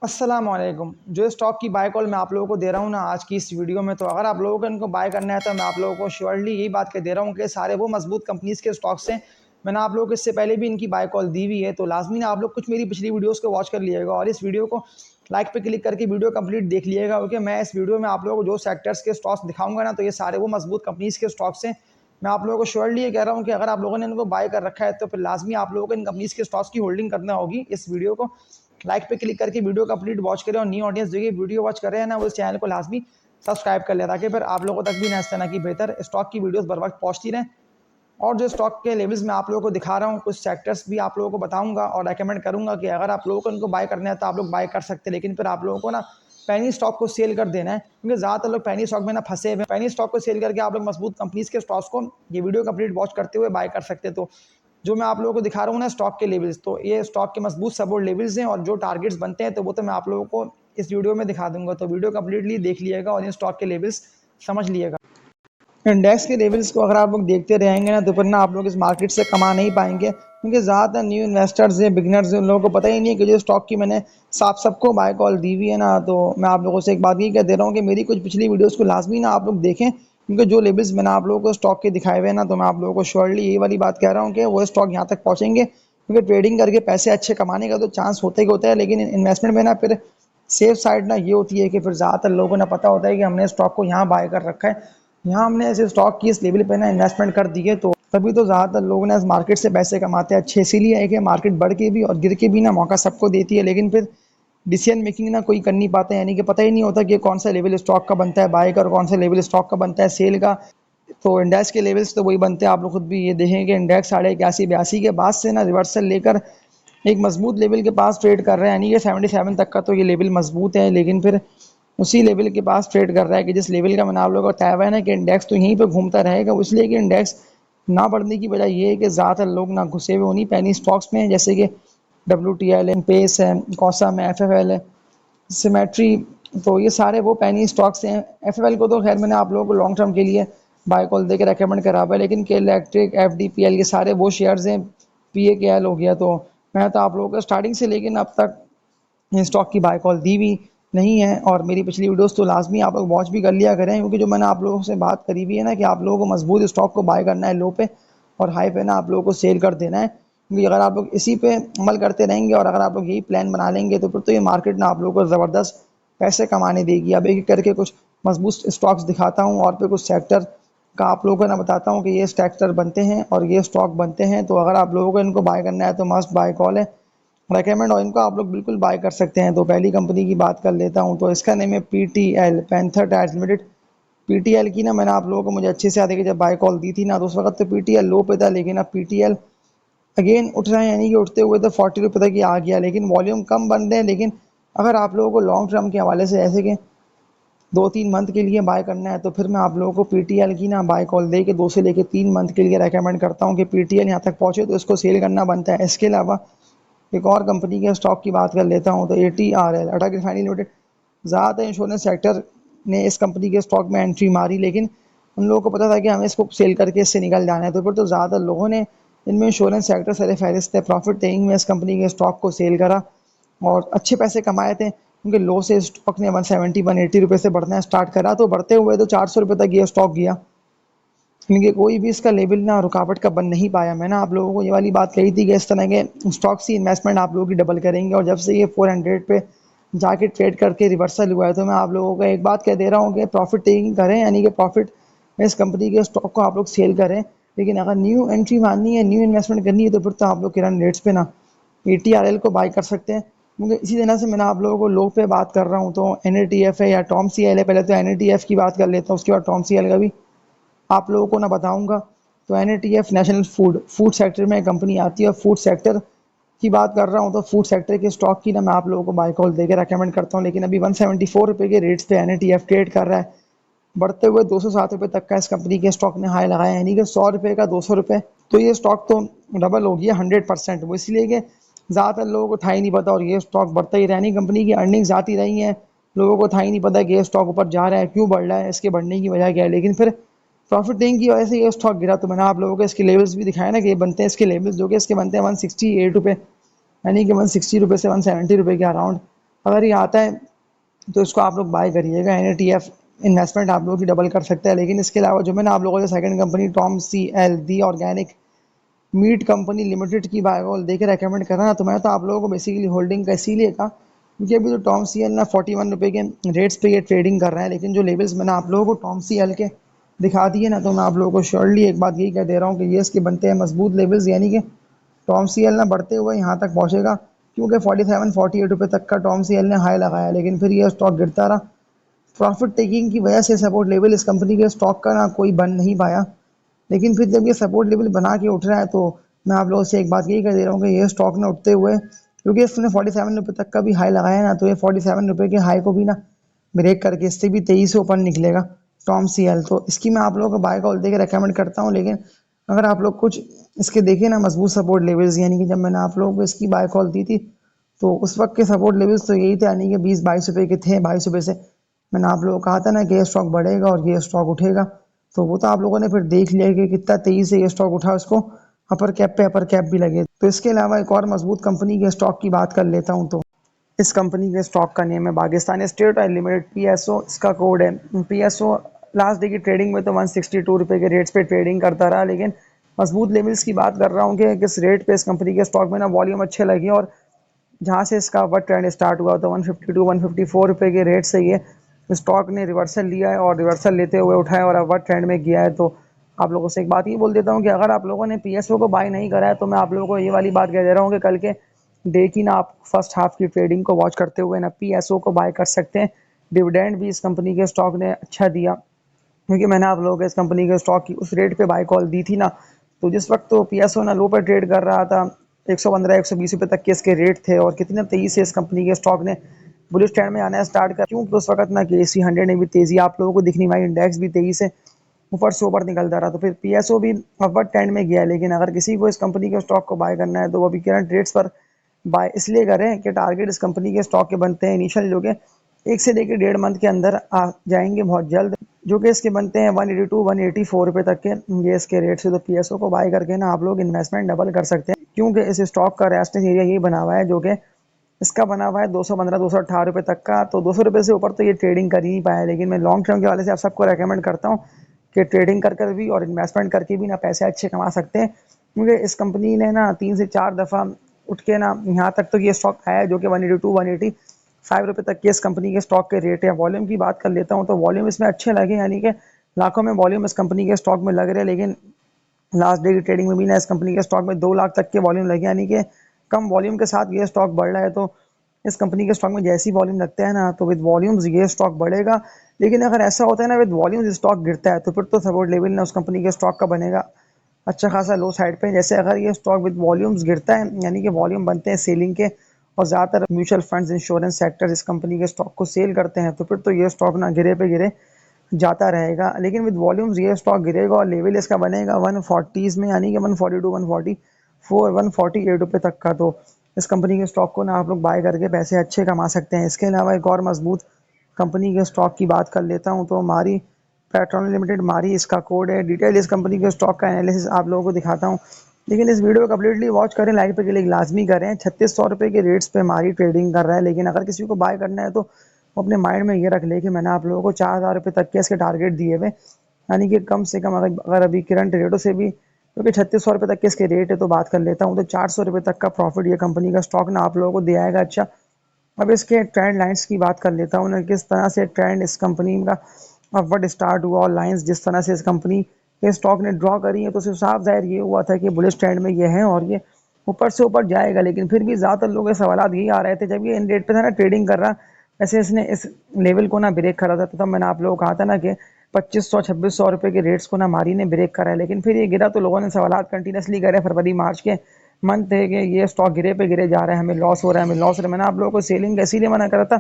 अस्सलाम वालेकुम। जो स्टॉक की बाय कॉल मैं आप लोगों को दे रहा हूँ ना आज की इस वीडियो में, तो अगर आप लोगों को इनको बाय करना है तो मैं आप लोगों को श्योरली यही बात कह दे रहा हूँ कि सारे वो मजबूत कंपनीज़ के स्टॉक्स हैं। मैंने आप लोगों को इससे पहले भी इनकी बाय कॉल दी हुई है, तो लाजमी ना आप लोग कुछ मेरी पिछली वीडियोज़ को वॉच कर लीजिएगा और इस वीडियो को लाइक पे क्लिक करके वीडियो कंप्लीट देख लीजिएगा, क्योंकि मैं इस वीडियो में आप लोगों को जो सेक्टर्स के स्टॉक्स दिखाऊंगा ना, तो ये सारे वो मजबूत कंपनीज़ के स्टॉक्स हैं। मैं आप लोगों को श्योरली ये कह रहा हूँ कि अगर आप लोगों ने इनको बाय कर रखा है तो फिर लाजमी आप लोगों को इन कंपनीज़ के स्टॉक्स की होल्डिंग करना होगी। इस वीडियो को लाइक पे क्लिक करके वीडियो कंप्लीट वॉच करें और न्यू ऑडियंस जो ये वीडियो वॉच कर रहे हैं ना, वो इस चैनल को लाजमी सब्सक्राइब कर ले, ताकि फिर आप लोगों तक भी ना इस तरह की बेहतर स्टॉक की वीडियोस बर वक्त पहुंचती रहें। और जो स्टॉक के लेवल्स मैं आप लोगों को दिखा रहा हूँ, कुछ सेक्टर्स भी आप लोगों को बताऊंगा और रेकमेंड करूंगा कि अगर आप लोगों को इनको बाय करना है तो आप लोग बाय कर सकते हैं, लेकिन फिर आप लोगों को ना पैनी स्टॉक को सेल कर देना है, क्योंकि ज़्यादातर लोग पैनी स्टॉक में ना फंसे हुए हैं। पैनी स्टॉक को सेल करके आप लोग मजबूत कंपनीज के स्टॉक्स को ये वीडियो कंप्लीट वॉच करते हुए बाय कर सकते हैं। तो जो मैं आप लोगों को दिखा रहा हूँ ना स्टॉक के लेवल्स, तो ये स्टॉक के मजबूत सपोर्ट लेवल्स हैं और जो टारगेट्स बनते हैं तो वो तो मैं आप लोगों को इस वीडियो में दिखा दूंगा। तो वीडियो कंप्लीटली देख लिएगा और इन स्टॉक के लेवल्स समझ लिएगा। इंडेक्स के लेवल्स को अगर आप लोग देखते रहेंगे ना, तो फिर ना आप लोग इस मार्केट से कमा नहीं पाएंगे, क्योंकि ज़्यादातर न्यू इन्वेस्टर्स हैं, बिगनर्स हैं, उन लोगों को पता ही नहीं है कि जो स्टॉक की मैंने सबको बाय कॉल दी हुई है ना। तो मैं आप लोगों से एक बात ये कह दे रहा हूँ कि मेरी कुछ पिछली वीडियोज़ को लाजमी ना आप लोग देखें, क्योंकि जो लेवल्स मैंने आप लोगों को स्टॉक के दिखाए हुए हैं ना, तो मैं आप लोगों को श्योरली यही वाली बात कह रहा हूँ कि वो स्टॉक यहाँ तक पहुँचेंगे, क्योंकि ट्रेडिंग करके पैसे अच्छे कमाने का तो चांस होता ही होता है, लेकिन इन्वेस्टमेंट में ना फिर सेफ साइड ना ये होती है कि फिर ज़्यादातर लोगों ने पता होता है कि हमने स्टॉक को यहाँ बाय कर रखा है, यहाँ हमने ऐसे स्टॉक की इस लेवल पे ना इन्वेस्टमेंट कर दी है, तो तभी तो ज़्यादातर लोग ना इस मार्केट से पैसे कमाते हैं अच्छे। इसीलिए है कि मार्केट बढ़ के भी और गिर के भी ना मौका सबको देती है, लेकिन फिर डिसीजन मेकिंग ना कोई कर नहीं पाते हैं, यानी कि पता ही नहीं होता कि कौन सा लेवल स्टॉक का बनता है बाय का और कौन सा लेवल स्टॉक का बनता है सेल का। तो इंडेक्स के लेवल्स तो वही बनते हैं, आप लोग खुद भी ये देखेंगे इंडेक्स 81-82 के बाद से ना रिवर्सल लेकर एक मजबूत लेवल के पास ट्रेड कर रहे हैं, यानी कि 77 तक का तो ये लेवल मजबूत है, लेकिन फिर उसी लेवल के पास ट्रेड कर रहा है कि जिस लेवल का मैंने आप लोगों को बताया हुआ है ना कि इंडेक्स तो यहीं पे घूमता रहेगा। इसलिए कि इंडेक्स ना बढ़ने की वजह ये है कि ज़्यादातर लोग ना घुसे हुए उन्हीं पैनी स्टॉक्स में हैं, जैसे कि WTL है, पेस है, कॉसम है, FFL है, सिमेट्री। तो ये सारे वो पैनी स्टॉक्स हैं। FFL को तो खैर मैंने आप लोगों को लॉन्ग टर्म के लिए बाय कॉल दे के रेकमेंड करा हुआ है, लेकिन के इलेक्ट्रिक, FDPL, ये सारे वो शेयर्स हैं। PAKL हो गया, तो मैं तो आप लोगों को स्टार्टिंग से लेकिन अब तक इन स्टॉक की बाय कॉल दी हुई नहीं है, और मेरी पिछली वीडियोस तो लाजमी आप लोग वॉच भी कर लिया करें, क्योंकि जो मैंने आप लोगों से बात करी हुई है ना कि आप लोगों को मजबूत स्टॉक को बाय करना है लो पे, और हाई पे ना आप लोगों को सेल कर देना है, क्योंकि अगर आप लोग इसी पे अमल करते रहेंगे और अगर आप लोग यही प्लान बना लेंगे तो फिर तो ये मार्केट ना आप लोगों को ज़बरदस्त पैसे कमाने देगी। अब एक एक करके कुछ मजबूत स्टॉक्स दिखाता हूँ और फिर कुछ सेक्टर का आप लोगों को ना बताता हूँ कि ये सेक्टर बनते हैं और ये स्टॉक बनते हैं, तो अगर आप लोगों को इनको बाय करना है तो मस्ट बाय कॉल है, रेकमेंड, और इनको आप लोग बिल्कुल बाय कर सकते हैं। तो पहली कंपनी की बात कर लेता हूँ, तो इसका नेम है PTL, panther tyres limited. PTL की ना मैंने आप लोगों को मुझे अच्छे से याद है कि जब बाय कॉल दी थी ना, तो उस वक्त तो PTL लो पे था, लेकिन अब PTL अगेन उठ रहे हैं, यानी कि उठते हुए तो 40 रुपये तक ही आ गया, लेकिन वॉल्यूम कम बन रहे हैं। लेकिन अगर आप लोगों को लॉन्ग टर्म के हवाले से ऐसे कि 2-3 मंथ के लिए बाय करना है, तो फिर मैं आप लोगों को PTL की ना बाय कॉल दे के 2 से लेकर 3 मंथ के लिए रेकमेंड करता हूँ कि PTL यहाँ तक पहुँचे तो इसको सेल करना बनता है। इसके अलावा एक और कंपनी के स्टॉक की बात कर लेता हूँ, तो ATRL, अटक रिफाइनरी लिमिटेड। ज़्यादातर इंश्योरेंस सेक्टर ने इस कंपनी के स्टॉक में एंट्री मारी, लेकिन उन लोगों को पता था कि हमें इसको सेल करके इससे निकल जाना है, तो फिर तो ज़्यादातर लोगों ने इनमें इंश्योरेंस सेक्टर सर फहरिस्त है, प्रॉफिट टेकिंग में इस कंपनी के स्टॉक को सेल करा और अच्छे पैसे कमाए थे, क्योंकि लो से स्टॉक ने 170-180 रुपये से बढ़ना स्टार्ट करा, तो बढ़ते हुए तो 400 रुपये तक ये स्टॉक गया, क्योंकि कोई भी इसका लेवल ना रुकावट का बन नहीं पाया। मैंने आप लोगों को ये वाली बात कही थी कि इस तरह के स्टॉक्स की इन्वेस्टमेंट आप लोगों की डबल करेंगे, और जब से ये 400 पे जाके ट्रेड करके रिवर्सल हुआ है, तो मैं आप लोगों को एक बात कह दे रहा हूँ कि प्रॉफिट टेकिंग करें, यानी कि प्रॉफिट में इस कंपनी के स्टॉक को आप लोग सेल करें, लेकिन अगर न्यू एंट्री माननी है, न्यू इन्वेस्टमेंट करनी है, तो फिर तो आप लोग किरण रेट्स पे ना ATRL को बाय कर सकते हैं, क्योंकि इसी तरह से मैंने आप लोगों को लो पे बात कर रहा हूँ, तो NATF है या TOMCL है। पहले तो NATF की बात कर लेता हूँ, उसके बाद TOMCL का भी आप लोगों को ना बताऊंगा। तो NATF नेशनल फूड सेक्टर में कंपनी आती है, और फूड सेक्टर की बात कर रहा हूँ, तो फूड सेक्टर के स्टॉक की ना मैं आप लोगों को बाय कॉल देकर रेकमेंड करता हूँ, लेकिन अभी 174 रुपये के रेट्स पे NATF ट्रेड कर रहा है, बढ़ते हुए 207 रुपये तक का इस कंपनी के स्टॉक ने हाई लगाया, यानी कि 100 रुपये का 200 रुपये, तो ये स्टॉक तो डबल हो गया 100%। वो इसलिए कि ज़्यादातर लोगों को था ही नहीं पता, और ये स्टॉक बढ़ता ही रहा, नहीं कंपनी की अर्निंग्स आती रही हैं, लोगों को था ही नहीं पता कि ये स्टॉक ऊपर जा रहा है, क्यों बढ़ रहा है, इसके बढ़ने की वजह क्या है, लेकिन फिर प्रॉफिट टेकिंग की वजह से ये स्टॉक गिरा। तो मैंने आप लोगों को इसके लेवल्स भी दिखाए ना कि ये बनते हैं इसके लेवल्स, जो कि इसके बनते हैं 168 रुपये, यानी कि 160 रुपये से 170 रुपये के अराउंड। अगर ये आता है तो इसको आप लोग बाय करिएगा। NATF इन्वेस्टमेंट आप लोगों की डबल कर सकता है। लेकिन इसके अलावा जो मैंने आप लोगों को second company Tom C L the organic meat company limited की बाय कॉल देके रेकमेंड करा ना, तो मैं तो आप लोगों को बेसिकली होल्डिंग का इसीलिए कहा क्योंकि अभी तो टॉम सी एल ना 41 रुपये के रेट्स पे ये ट्रेडिंग कर रहा है। लेकिन जो लेवल्स मैंने आप लोगों को टॉम सी एल के दिखा दिए ना, तो मैं आप लोगों को श्योरली एक बात यही कह दे रहा हूँ कि ये इसके बनते हैं मजबूत लेवल्स, यानी कि टॉम सी एल ना बढ़ते हुए यहाँ तक पहुँचेगा। क्योंकि 47-48 रुपये तक का टॉम सी एल ने हाई लगाया, लेकिन फिर ये स्टॉक गिरता रहा। प्रॉफिट टेकिंग की वजह से सपोर्ट लेवल इस कंपनी के स्टॉक का ना कोई बन नहीं पाया। लेकिन फिर जब ये सपोर्ट लेवल बना के उठ रहा है, तो मैं आप लोगों से एक बात यही कह दे रहा हूँ कि ये स्टॉक ने उठते हुए, क्योंकि इसने 47 रुपये तक का भी हाई लगाया ना, तो ये 47 रुपये के हाई को भी ना ब्रेक करके इससे भी 23 से ऊपर निकलेगा टॉम सी एल। तो इसकी मैं आप लोगों को बाय कॉल देकर रेकमेंड करता हूँ। लेकिन अगर आप लोग कुछ इसके देखें ना मजबूत सपोर्ट लेवल्स, यानी कि जब मैंने आप लोगों को इसकी बाय कॉल दी थी तो उस वक्त के सपोर्ट लेवल्स तो यही थे, यानी कि 20-22 रुपये के थे। 22 रुपये से मैंने आप लोगों को कहा था ना कि ये स्टॉक बढ़ेगा और ये स्टॉक उठेगा, तो वो तो आप लोगों ने फिर देख लिया कि कितना तेजी से ये स्टॉक उठा, उसको अपर कैप पे अपर कैप भी लगे। तो इसके अलावा एक और मजबूत कंपनी के स्टॉक की बात कर लेता हूँ। तो इस कंपनी के स्टॉक का नेम है Pakistan state oil limited, PSO इसका कोड है। PSO लास्ट डे की ट्रेडिंग में तो 162 रुपये के रेट्स पे ट्रेडिंग करता रहा। लेकिन मजबूत लेवल्स की बात कर रहा हूँ कि किस रेट पे इस कंपनी के स्टॉक में ना वॉल्यूम अच्छे लगे और जहाँ से इसका अपवर्ड ट्रेंड स्टार्ट हुआ तो 152-154 रुपये के रेट से ये स्टॉक ने रिवर्सल लिया है और रिवर्सल लेते हुए उठाया और अपवर्ड ट्रेंड में गया है। तो आप लोगों से एक बात ही बोल देता हूँ कि अगर आप लोगों ने PSO को बाय नहीं करा है तो मैं आप लोगों को ये वाली बात कह दे रहा हूँ कि कल के डे की ना आप फर्स्ट हाफ की ट्रेडिंग को वॉच करते हुए ना PSO को बाय कर सकते हैं। डिविडेंड भी इस कंपनी के स्टॉक ने अच्छा दिया, क्योंकि मैंने आप लोगों को इस कंपनी के स्टॉक की उस रेट पे बाय कॉल दी थी ना, तो जिस वक्त तो PSO ना लो पर ट्रेड कर रहा था, 115-120 रुपये तक के इसके रेट थे और कितने तेजी से इस कंपनी के स्टॉक ने बुलिश ट्रेंड में आना स्टार्ट कर, क्योंकि उस वक्त ना KC 100 ने भी तेजी आप लोगों को दिखनी पाई, इंडेक्स भी तेजी से ऊपर से ऊपर निकलता रहा, तो फिर PSO भी अपवर्ड ट्रेंड में गया। लेकिन अगर किसी को इस कंपनी के स्टॉक को बाय करना है तो वो अभी करंट रेट्स पर बाय इसलिए करें कि टारगेट इस कंपनी के स्टॉक के बनते हैं इनिशियल जो कि 1 से लेकर 1.5 मंथ के अंदर आ जाएंगे बहुत जल्द, जो कि इसके बनते हैं 182-184 रुपये तक के, ये इसके रेट से। तो PSO को बाय करके ना आप लोग इन्वेस्टमेंट डबल कर सकते हैं, क्योंकि इस स्टॉक का रेस्टिंग एरिया यही बना हुआ है जो कि इसका बना हुआ है 215-218 रुपये तक का। तो 200 रुपये से ऊपर तो ये ट्रेडिंग कर ही नहीं पाया। लेकिन मैं लॉन्ग टर्म के वाले से आप सबको रेकमेंड करता हूँ कि ट्रेडिंग कर कर भी और इन्वेस्टमेंट करके भी ना पैसे अच्छे कमा सकते हैं, क्योंकि इस कंपनी ने ना 3 से 4 दफ़ा उठ के ना यहाँ तक तो ये स्टॉक आया है जो कि 182-185 रुपये तक के इस कंपनी के स्टॉक के रेट है। वॉल्यूम की बात कर लेता हूँ तो वॉल्यूम इसमें अच्छे लगे, यानी कि लाखों में वॉल्यूम इस कंपनी के स्टॉक में लग रहे हैं। लेकिन लास्ट डे की ट्रेडिंग में भी ना इस कंपनी के स्टॉक में 2 लाख तक के वॉल्यूम लगे, यानी कि कम वॉल्यूम के साथ ये स्टॉक बढ़ रहा है। तो इस कंपनी के स्टॉक में जैसी वॉल्यूम लगता है ना, तो विद वॉल्यूम्स ये स्टॉक बढ़ेगा। लेकिन अगर ऐसा होता है ना विद वॉल्यूम्स स्टॉक गिरता है, तो फिर तो सपोर्ट लेवल ना उस कंपनी के स्टॉक का बनेगा अच्छा खासा लो साइड पे। जैसे अगर ये स्टॉक विद वॉल्यूम्स गिरता है, यानी कि वॉल्यूम बनते हैं सेलिंग के और ज़्यादातर म्यूचुअल फंड्स इंश्योरेंस सेक्टर इस कंपनी के स्टॉक को सेल करते हैं, तो फिर तो ये स्टॉक ना गिरे पे गिरे जाता रहेगा। लेकिन विद वॉल्यूम्स ये स्टॉक गिरेगा और लेवल इसका बनेगा 140s में, यानी कि 142-144-148 रुपये तक का। तो इस कंपनी के स्टॉक को ना आप लोग बाय करके पैसे अच्छे कमा सकते हैं। इसके अलावा एक और मजबूत कंपनी के स्टॉक की बात कर लेता हूँ तो मारी पेट्रोल लिमिटेड, मारी इसका कोड है। डिटेल इस कंपनी के स्टॉक का एनालिसिस आप लोगों को दिखाता हूँ, लेकिन इस वीडियो को कम्प्लीटली वॉच करें, लाइक पे क्लिक लाजमी करें। 3600 रुपये के रेट्स पे मारी ट्रेडिंग कर रहा है। लेकिन अगर किसी को बाय करना है तो वो अपने माइंड में ये रख ले कि मैंने आप लोगों को 4000 रुपये तक के इसके टारगेट दिए हुए, यानी कि कम से कम अगर अभी करंट रेटों से भी, क्योंकि 3600 रुपये तक के इसके रेट है, तो बात कर लेता हूँ तो 400 रुपये तक का प्रॉफिट ये कंपनी का स्टॉक ना आप लोगों को दे आएगा। अच्छा, अब इसके ट्रेंड लाइंस की बात कर लेता हूँ ना, किस तरह से ट्रेंड इस कंपनी का अपवर्ड स्टार्ट हुआ और लाइंस जिस तरह से इस कंपनी के स्टॉक ने ड्रॉ करी है, तो उससे साफ जाहिर ये हुआ था कि बुलिश ट्रेंड में ये है और ये ऊपर से ऊपर जाएगा। लेकिन फिर भी ज़्यादातर लोगों के सवाल यही आ रहे थे जब ये इन रेट पे था ना ट्रेडिंग कर रहा, ऐसे इसने इस लेवल को ना ब्रेक करा था, तब मैंने आप लोगों को कहा था ना कि 2500-2600 रुपये के रेट्स को ना मारी ने ब्रेक करा है। लेकिन फिर ये गिरा तो लोगों ने सवाल कंटिन्यूसली करे, फरवरी मार्च के मंथ है कि ये स्टॉक गिरे पे गिरे जा रहा है, हमें लॉस हो रहा है, हमें लॉस हो रहा है। मैंने आप लोगों को सेलिंग इसीलिए मना करा था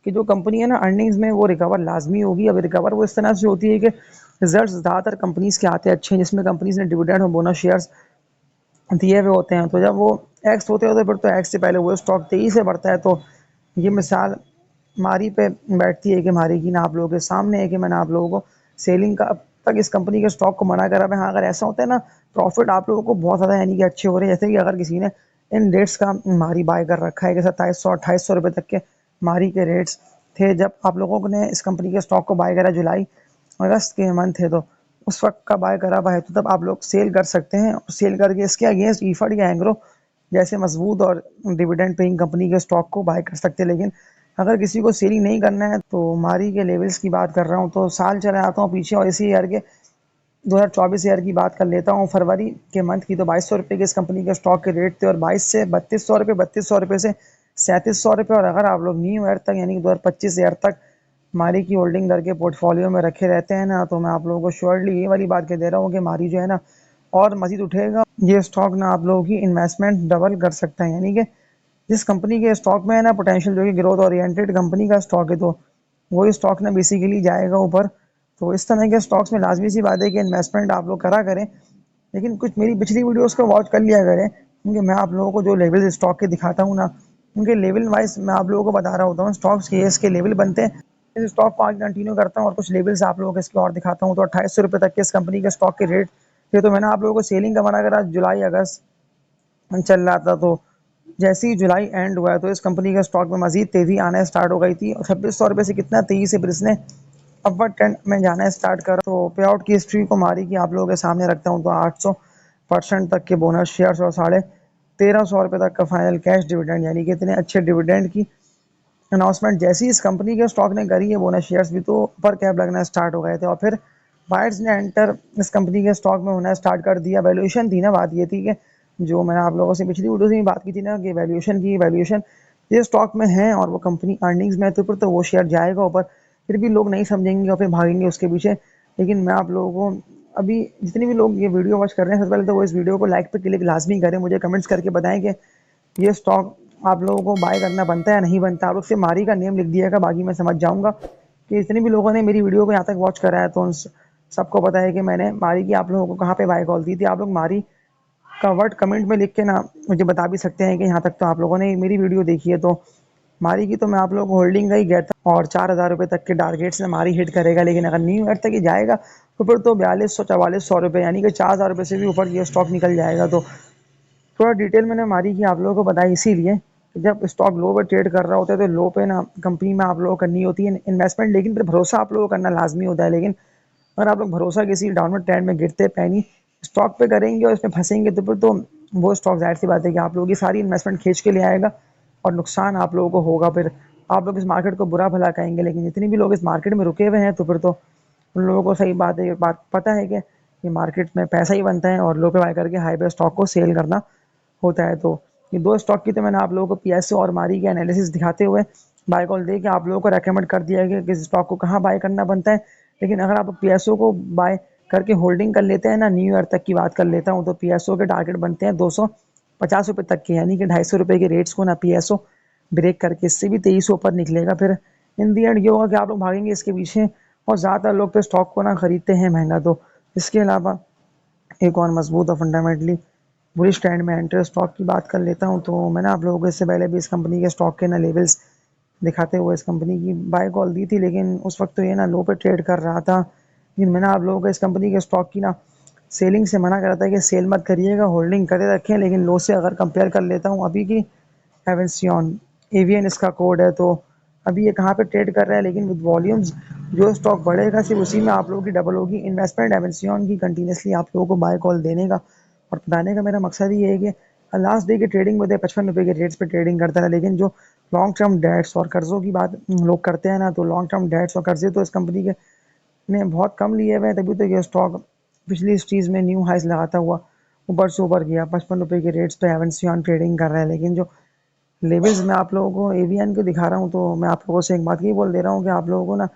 कि जो कंपनी है ना अर्निंग्स में वो रिकवर लाजमी होगी। अब रिकवर वो इस तरह से होती है कि रिजल्ट ज़्यादातर कंपनीज के आते हैं अच्छे हैं, जिसमें कंपनीज ने डिविडेंड और बोनस शेयर्स दिए हुए होते हैं। तो जब वो एक्स होते होते फिर तो एक्स से पहले वो स्टॉक तेज़ी से बढ़ता है। तो ये मिसाल मारी पे बैठती है कि मारी की ना आप लोगों के सामने है कि मैंने आप लोगों को सेलिंग का अब तक इस कंपनी के स्टॉक को मना करा। हाँ, अगर ऐसा होता है ना प्रॉफिट आप लोगों को बहुत ज़्यादा यानी कि अच्छे हो रहे हैं, जैसे कि अगर किसी ने इन रेट्स का मारी बाय कर रखा है कि 2700-2800 रुपये तक के मारी के रेट्स थे जब आप लोगों ने इस कंपनी के स्टॉक को बाय करा जुलाई अगस्त के मंथ थे, तो उस वक्त का बाय करा हुआ है तो तब आप लोग सेल कर सकते हैं। और सेल करके इसके अगेंस्ट ईफड या एंग्रो जैसे मजबूत और डिविडेंड पेइंग कंपनी के स्टॉक को बाय कर सकते हैं। लेकिन अगर किसी को सेलिंग नहीं करना है तो मारी के लेवल्स की बात कर रहा हूँ, तो साल चले आता हूँ पीछे और इसी ईयर के 2024 ईयर की बात कर लेता हूँ। फरवरी के मंथ की तो 2200 रुपये के इस कंपनी के स्टॉक के रेट थे और 22 से 3200 रुपये, 3200 रुपये से 3700 रुपये। और अगर आप लोग न्यू ईयर तक यानी कि 2025 ईयर तक मारी की होल्डिंग करके पोर्टफोलियो में रखे रहते हैं ना, तो मैं आप लोगों को श्योरली ये वाली बात कह दे रहा हूँ कि मारी जो है ना और मजीद उठेगा। ये स्टॉक ना आप लोगों की इन्वेस्टमेंट डबल कर सकता है। यानी कि जिस कंपनी के स्टॉक में है ना पोटेंशियल, जो कि ग्रोथ ओरिएंटेड कंपनी का स्टॉक है, तो वही स्टॉक ना बेसिकली जाएगा ऊपर। तो इस तरह के स्टॉक्स में लाजमी सी बात है कि इन्वेस्टमेंट आप लोग करा करें, लेकिन कुछ मेरी पिछली वीडियोस को वॉच कर लिया करें, क्योंकि मैं आप लोगों को जो लेवल स्टॉक के दिखाता हूँ ना, उनके लेवल वाइज मैं आप लोगों को बता रहा होता हूँ। स्टॉक्स के इसके लेवल बनते हैं, इस स्टॉक को आगे कंटिन्यू करता हूँ और कुछ लेवल्स आप लोगों को इसके और दिखाता हूँ। तो 2800 रुपये तक के इस कंपनी के स्टॉक के रेट थे, तो मैंने आप लोगों को सेलिंग का मना करा जुलाई अगस्त चल रहा था। तो जैसे ही जुलाई एंड हुआ है तो इस कंपनी के स्टॉक में मजीद तेजी आना स्टार्ट हो गई थी और 2600 रुपये से कितना तेजी से फिर इसने अपवर्ड ट्रेंड में जाना स्टार्ट करा। तो पे आउट की हिस्ट्री को मारी की आप लोगों के सामने रखता हूँ, तो 800% तक के बोनस शेयर्स और 1350 रुपये तक का फाइनल कैश डिविडेंड, यानी कि इतने अच्छे डिविडेंड की अनाउंसमेंट जैसी इस कंपनी के स्टॉक ने करी है, बोनस शेयर्स भी तो ऊपर कैप लगना स्टार्ट हो गए थे। और फिर बायर्स ने एंटर इस कंपनी के स्टॉक में होना स्टार्ट कर दिया। वैल्यूएशन थी ना, बात ये थी कि जो मैंने आप लोगों से पिछली वीडियो से भी बात की थी ना कि वैल्यूएशन ये स्टॉक में है और वो कंपनी अर्निंग्स में है, तो फिर तो वो शेयर जाएगा ऊपर। फिर भी लोग नहीं समझेंगे और फिर भागेंगे उसके पीछे। लेकिन मैं आप लोगों को अभी जितने भी लोग ये वीडियो वॉच कर रहे हैं, सबसे पहले तो वो इस वीडियो को लाइक पे क्लिक लाजमी करें, मुझे कमेंट्स करके बताएं कि ये स्टॉक आप लोगों को बाय करना बनता है या नहीं बनता। आप लोग सिर्फ मारी का नेम लिख दिएगा, बाकी मैं समझ जाऊंगा कि जितने भी लोगों ने मेरी वीडियो को यहाँ तक वॉच करा है तो उन सबको पता है कि मैंने मारी की आप लोगों को कहाँ पे बाय कॉल दी थी। आप लोग मारी का वर्ड कमेंट में लिख के ना मुझे बता भी सकते हैं कि यहाँ तक तो आप लोगों ने मेरी वीडियो देखी है। तो मारी की तो मैं आप लोगों को होल्डिंग का ही गया था और 4000 रुपये तक के टारगेट से मारी हिट करेगा। लेकिन अगर न्यू ईयर तक ही जाएगा तो फिर तो 4200-4400 रुपये यानी कि 4000 रुपये से भी ऊपर ये स्टॉक निकल जाएगा। तो थोड़ा डिटेल मैंने मारी की आप लोगों को बताई इसीलिए कि जब स्टॉक लो पे ट्रेड कर रहा होता है तो लो पे ना कंपनी में आप लोगों को करनी होती है इन्वेस्टमेंट, लेकिन फिर भरोसा आप लोगों को करना लाजमी होता है। लेकिन अगर आप लोग भरोसा किसी डाउनवर्ड ट्रेंड में गिरते पैनी स्टॉक पे करेंगे और इसमें फंसेंगे तो फिर तो वो स्टॉक जाहिर सी बात है कि आप लोगों की सारी इन्वेस्टमेंट खींच के ले आएगा और नुकसान आप लोगों को होगा। फिर आप लोग इस मार्केट को बुरा भला कहेंगे, लेकिन जितने भी लोग इस मार्केट में रुके हुए हैं तो फिर तो उन लोगों को सही बात है, ये बात पता है कि ये मार्केट में पैसा ही बनता है और लो पे बाय करके हाई पे स्टॉक को सेल करना होता है। तो ये दो स्टॉक की तो मैंने आप लोगों को पीएसओ और मारी के एनालिसिस दिखाते हुए बाय कॉल दे के आप लोगों को रेकमेंड कर दिया है कि किस स्टॉक को कहाँ बाय करना बनता है। लेकिन अगर आप पीएसओ को बाय करके होल्डिंग कर लेते हैं ना, न्यू ईयर तक की बात कर लेता हूँ, तो पीएसओ के टारगेट बनते हैं 250 रुपये तक के, यानी कि 250 रुपये के रेट्स को ना पीएसओ ब्रेक करके इससे भी 2300 ऊपर निकलेगा। फिर इन दी एंड ये होगा कि आप लोग भागेंगे इसके पीछे और ज़्यादातर लोग तो स्टॉक को ना खरीदते हैं महंगा। तो इसके अलावा एक और मजबूत और फंडामेंटली बुलिश ट्रेंड में एंटर स्टॉक की बात कर लेता हूँ, तो मैंने आप लोगों को इससे पहले भी इस कंपनी के स्टॉक के ना लेवल्स दिखाते हुए इस कंपनी की बाय कॉल दी थी। लेकिन उस वक्त तो ये ना लो पे ट्रेड कर रहा था, लेकिन मैंने आप लोगों को इस कंपनी के स्टॉक की ना सेलिंग से मना करा था कि सेल मत करिएगा, होल्डिंग करे रखें। लेकिन लो से अगर कंपेयर कर लेता हूँ अभी की एवेंसियन एवीएन इसका कोड है, तो अभी ये कहाँ पे ट्रेड कर रहा है, लेकिन विद वॉल्यूम्स जो स्टॉक बढ़ेगा सिर्फ उसी में आप लोगों की डबल होगी। इन्वेस्टमेंट एवेंसियन की कंटिन्यूसली आप लोगों को बाय कॉल देने का और बताने का मेरा मकसद ये है कि लास्ट डे की ट्रेडिंग में 55 रुपये के रेट्स पे ट्रेडिंग करता है। लेकिन जो लॉन्ग टर्म डेट्स और कर्जों की बात लोग करते हैं ना, तो लॉन्ग टर्म डेट्स और कर्जे तो इस कंपनी के ने बहुत कम लिए हुए हैं, तभी तो ये स्टॉक पिछली इस चीज़ में न्यू हाइस लगाता हुआ ऊपर से ऊपर गया। 55 रुपये के रेट्स पे एवेंसियन ट्रेडिंग कर रहा है। लेकिन जो लेवल्स मैं आप लोगों को एवीएन को दिखा रहा हूँ, तो मैं आप लोगों से एक बात ये बोल दे रहा हूँ कि आप लोगों को ना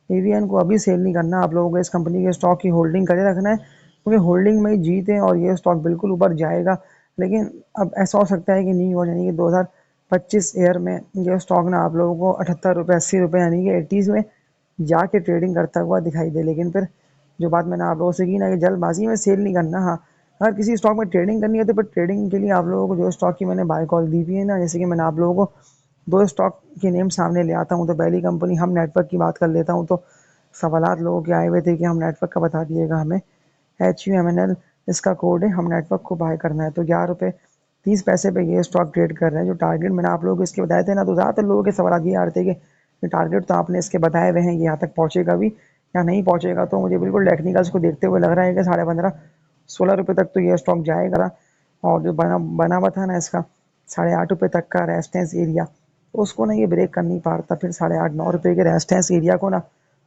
एवीएन को अभी सेल नहीं करना, आप लोगों को इस कंपनी के स्टॉक की होल्डिंग करे रखना है, क्योंकि होल्डिंग में ही जीत है और ये स्टॉक बिल्कुल ऊपर जाएगा। लेकिन अब ऐसा हो सकता है कि नहीं हो, यानी कि 2025 ईयर में ये स्टॉक ना आप लोगों को 78 रुपये 80 रुपये यानी कि 80s में जाके ट्रेडिंग करता हुआ दिखाई दे। लेकिन फिर जो बात मैंने आप लोगों से की ना कि जल्दबाजी में सेल नहीं करना। हाँ, अगर किसी स्टॉक में ट्रेडिंग करनी है तो फिर ट्रेडिंग के लिए आप लोगों को जो स्टॉक की मैंने बाय कॉल दी हुई है ना, जैसे कि मैंने आप लोगों को दो स्टॉक के नेम सामने ले आता हूँ। तो पहली कंपनी हम नेटवर्क की बात कर लेता हूँ, तो सवालात लोगों के आए हुए थे कि हम नेटवर्क का बता दिएगा हमें। HUMNL इसका कोड है, हम नेटवर्क को बाय करना है। तो 11 रुपये 30 पैसे पे ये स्टॉक ट्रेड कर रहे हैं। जो टारगेट मैंने आप लोगों को इसके बताए थे ना, तो ज़्यादातर लोगों के सवाल ये आ रहे थे कि ये टारगेट तो आपने इसके बताए हुए हैं, ये यहाँ तक पहुँचेगा भी या नहीं पहुँचेगा। तो मुझे बिल्कुल टेक्निकल्स को देखते हुए लग रहा है कि 15.5-16 रुपये तक तो ये स्टॉक जाएगा। और जो बना बना हुआ था ना इसका 8.5 रुपये तक का रेजिस्टेंस एरिया, तो उसको ना ये ब्रेक कर नहीं पा रहा था। फिर 8.5-9 रुपये के रेजिस्टेंस एरिया को ना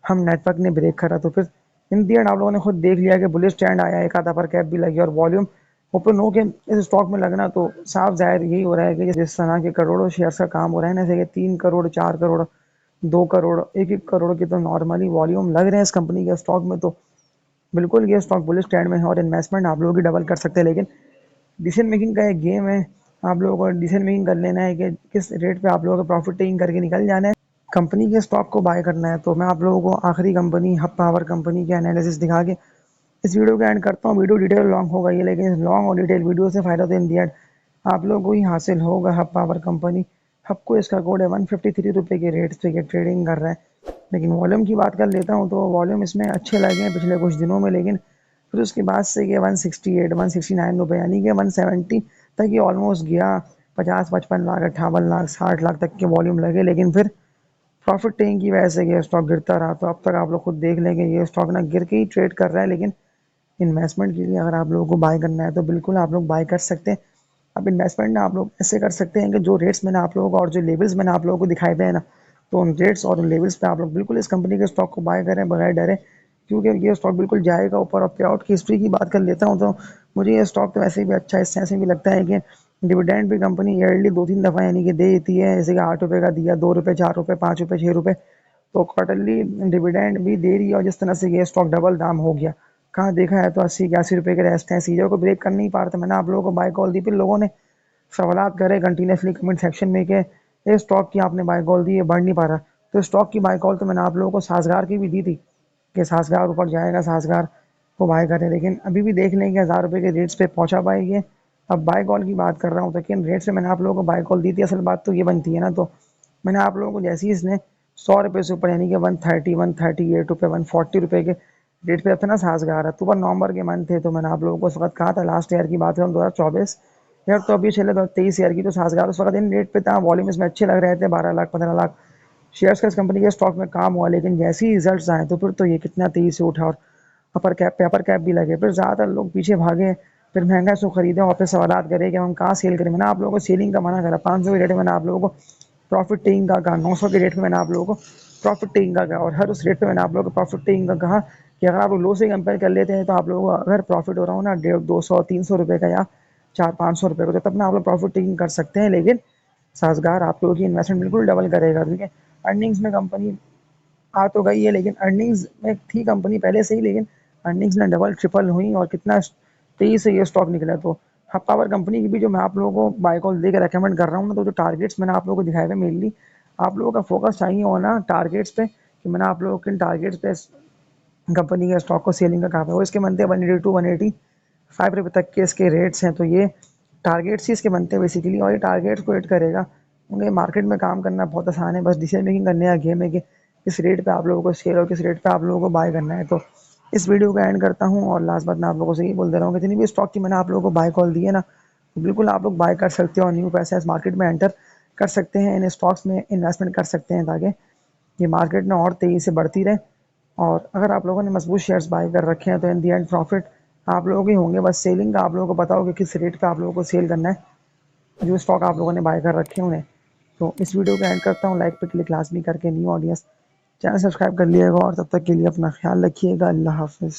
हम नेटवर्क ने ब्रेक करा, तो फिर इन दी एंड आप लोगों ने खुद देख लिया कि बुलिश ट्रेंड आया, एक आधा पर कैप भी लगी और वॉल्यूम ओपन हो के इस स्टॉक में लगना, तो साफ जाहिर यही हो रहा है कि जिस तरह के करोड़ों शेयर्स का काम हो रहा है ना, जैसे कि 3 करोड़ 4 करोड़ 2 करोड़ 1-1 करोड़ के तो नॉर्मली वॉल्यूम लग रहे हैं इस कंपनी के स्टॉक में, तो बिल्कुल ये स्टॉक बुलिश ट्रेंड में है और इन्वेस्टमेंट आप लोग ही डबल कर सकते हैं। लेकिन डिसीजन मेकिंग का एक गेम है, आप लोगों को डिसीजन मेकिंग कर लेना है कि किस रेट पे आप लोगों को प्रॉफिट टेकिंग करके निकल जाना है, कंपनी के स्टॉक को बाय करना है। तो मैं आप लोगों को आखिरी कंपनी हब पावर कंपनी के एनालिसिस दिखा के इस वीडियो को एंड करता हूँ। वीडियो डिटेल लॉन्ग होगा ये, लेकिन इस लॉन्ग और डिटेल वीडियो से फ़ायदा तो इन दी एंड आप लोगों को ही हासिल होगा। हब पावर कंपनी, हब को इसका कोड है 153 रुपये के रेट पे ये ट्रेडिंग कर रहा है। लेकिन वॉल्यूम की बात कर लेता हूँ, तो वॉल्यूम इसमें अच्छे लगे हैं पिछले कुछ दिनों में, लेकिन फिर उसके बाद से ये 168-169 रुपये यानी कि 170 तक ये ऑलमोस्ट गया। 50-55 लाख 58 लाख 60 लाख तक के वॉल्यूम लगे, लेकिन फिर प्रॉफिट टेकिंग की वजह से ये स्टॉक गिरता रहा। तो अब तक आप लोग खुद देख लेंगे ये स्टॉक ना गिर के ही ट्रेड कर रहा है। लेकिन इन्वेस्टमेंट के लिए अगर आप लोगों को बाय करना है तो बिल्कुल आप लोग बाय कर सकते हैं। अब इन्वेस्टमेंट ना आप लोग ऐसे कर सकते हैं कि जो रेट्स मैंने आप लोगों को और जो लेवल्स मैंने आप लोगों को दिखाए थे ना, तो उन रेट्स और उन लेवल्स पे आप लोग बिल्कुल इस कंपनी के स्टॉक को बाय करें बगैर डरे, क्योंकि ये स्टॉक बिल्कुल जाएगा ऊपर। और पे आउट की हिस्ट्री की बात कर लेता हूँ, तो मुझे ये स्टॉक तो वैसे भी अच्छा है। इससे ऐसे भी लगता है कि डिविडेंड भी कंपनी ईयरली 2-3 दफ़ा यानी कि दे देती है, जैसे कि 8 रुपये का दिया, 2 रुपये 4 रुपये 5 रुपये 6 रुपये, तो क्वार्टरली डिविडेंड भी दे रही है। और जिस तरह से ये स्टॉक डबल दाम हो गया, कहाँ देखा है तो 80-81 रुपये के रेस्ट हैं, सीजर को ब्रेक कर नहीं पा रहे थे। मैंने आप लोगों को बाय कॉल दी, फिर लोगों ने सवालात करे कंटिन्यूसली कमेंट सेक्शन में कि ये स्टॉक की आपने बाय कॉल दी, ये बढ़ नहीं पा रहा। तो स्टॉक की बाय कॉल तो मैंने आप लोगों को सासगार की भी दी थी कि सासगार ऊपर जाएगा, सासगार को बाय करें, लेकिन अभी भी देख लें कि 1000 रुपये के रेट्स पे पहुंचा पाएगी। अब बाय कॉल की बात कर रहा हूँ, तो किन रेट से मैंने आप लोगों को बाय कॉल दी थी, असल बात तो ये बनती है ना। तो मैंने आप लोगों को जैसे ही इसने 100 रुपये से ऊपर यानी कि 138 रुपये 140 रुपये के रेट पे अब था ना सासगार, अक्टूबर नवंबर के मंथ थे, तो मैंने आप लोगों को उस वक्त कहा था, लास्ट ईयर की बात है 2024 यार, तो अभी चले 2023 ईयर की, तो सासगार उस वक्त इन रेट पे था, वॉल्यूम इसमें अच्छे लग रहे थे, 12 लाख 15 लाख शेयर्स का इस कंपनी के स्टॉक में काम हुआ। लेकिन जैसे ही रिजल्ट्स आए तो फिर तो ये कितना तेजी से उठा और अपर कैप भी लगे, फिर ज़्यादातर लोग पीछे भागे, फिर महंगा इसको खरीदे और फिर सवाल करे कि हम कहाँ सेल करें। मैंने आप लोगों को सेलिंग का मना करा, 500 के रेट में मैंने आप लोगों को प्रॉफिट टेकिंग का कहा, 900 के रेट में मैंने आप लोगों को प्रॉफिट टेकिंग का कहा, और हर उस रेट पे मैंने आप लोगों को प्रॉफिट टेकिंग का कहा कि अगर आप लोग लो से कंपेयर कर लेते हैं तो आप लोगों को अगर प्रॉफिट हो रहा हो ना 150-200-300 रुपये का या 400-500 रुपये का, तो तब ना आप लोग प्रॉफिट टेकिंग कर सकते हैं। लेकिन सासगार आप लोगों की इन्वेस्टमेंट बिल्कुल डबल करेगा, ठीक है। अर्निंग्स में कंपनी आ तो गई है, लेकिन अर्निंग्स में थी कंपनी पहले से ही, लेकिन अर्निंग्स में डबल ट्रिपल हुई और कितना तेजी से ये स्टॉक निकला। तो हब पावर कंपनी की भी जो मैं आप लोगों को बाय कॉल दे के रेकमेंड कर रहा हूँ ना, तो जो टारगेट्स मैंने आप लोगों को दिखाए थे, मेनली आप लोगों का फोकस चाहिए होना टारगेट्स पे, कि मैंने आप लोगों को किन टारगेट्स पे कंपनी के स्टॉक को सेलिंग का कहा है। वो इसके बनते हैं 182-185 रुपये तक के इसके रेट्स हैं, तो ये टारगेट्स ही इसके बनते हैं बेसिकली, और ये टारगेट्स को हिट करेगा। क्योंकि मार्केट में काम करना बहुत आसान है, बस डिसीजन मेकिंग करने का गेम है कि किस रेट पे आप लोगों को सेल और किस रेट पे आप लोगों को बाय करना है। तो इस वीडियो को एंड करता हूँ, और लास्ट बात मैं आप लोगों से यही बोल दे रहा हूँ कि जितनी भी स्टॉक की मैंने आप लोगों को बाय कॉल दी है ना, तो बिल्कुल आप लोग बाय कर सकते हो और न्यू पैसे इस मार्केट में एंटर कर सकते हैं, इन स्टॉक्स में इन्वेस्टमेंट कर सकते हैं, ताकि ये मार्केट ना और तेज़ी से बढ़ती रहे। और अगर आप लोगों ने मजबूत शेयर्स बाय कर रखे हैं तो इन दी एंड प्रॉफिट आप लोगों के होंगे। बस सेलिंग का आप लोगों को पता हो कि किस रेट पे आप लोगों को सेल करना है, जो स्टॉक आप लोगों ने बाय कर रखे हैं उन्हें। तो इस वीडियो को एंड करता हूँ, लाइक पे क्लिक लाजमी करके न्यू ऑडियंस चैनल सब्सक्राइब कर लिएगा, और तब तक के लिए अपना ख्याल रखिएगा। अल्लाह हाफिज़।